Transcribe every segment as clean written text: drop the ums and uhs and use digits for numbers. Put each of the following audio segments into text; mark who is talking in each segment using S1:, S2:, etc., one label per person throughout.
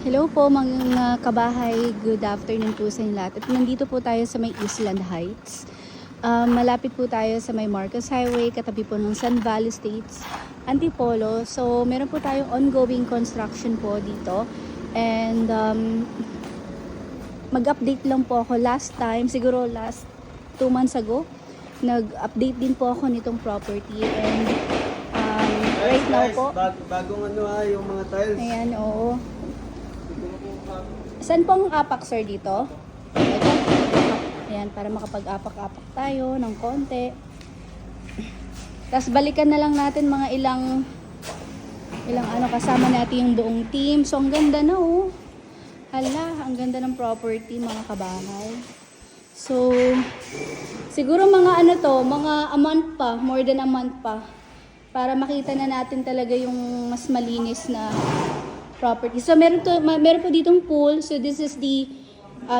S1: Hello po mga kabahay, good afternoon po sa inyo lahat. At nandito po tayo sa may Eastland Heights. Malapit po tayo sa may Marcos Highway, katabi po ng Sun Valley Estates, Antipolo. So meron po tayong ongoing construction po dito. And mag-update lang po ako last time, siguro last 2 months ago. Nag-update din po ako nitong property. And right now po,
S2: bagong yung mga tiles.
S1: ayan, oo. Saan pong apak, sir, dito? Ito. Ayan, para makapag-apak-apak tayo ng konti. Tapos balikan na lang natin mga ilang kasama natin yung buong team. So, ang ganda na, oh. Hala, ang ganda ng property, mga kabahay. So, siguro mga mga a month pa, more than a month pa, para makita na natin talaga yung mas malinis na property. So meron po ditong pool. So this is the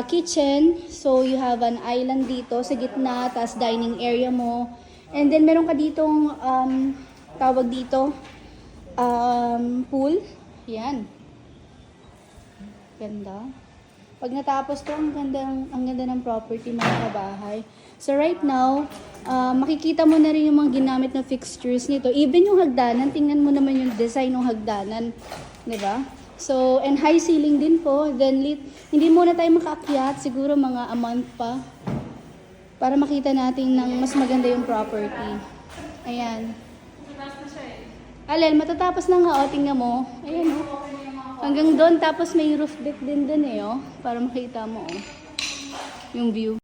S1: kitchen. So you have an island dito sa gitna, tas dining area mo. And then meron ka ditong tawag dito pool. Yan. Ganda. Pag natapos to, ang ganda ng property, mga kabahay. So right now, makikita mo na rin yung mga ginamit na fixtures nito. Even yung hagdanan, tingnan mo naman yung design ng hagdanan. Diba? So, and high ceiling din po. Then, hindi muna tayo makaakyat. Siguro mga a month pa. Para makita natin ng mas maganda yung property. Ayan. Alel, matatapos na nga. O, tingnan mo. Ayan, o. Hanggang doon. Tapos may roof deck din dun, eh, o. Para makita mo, o. Yung view.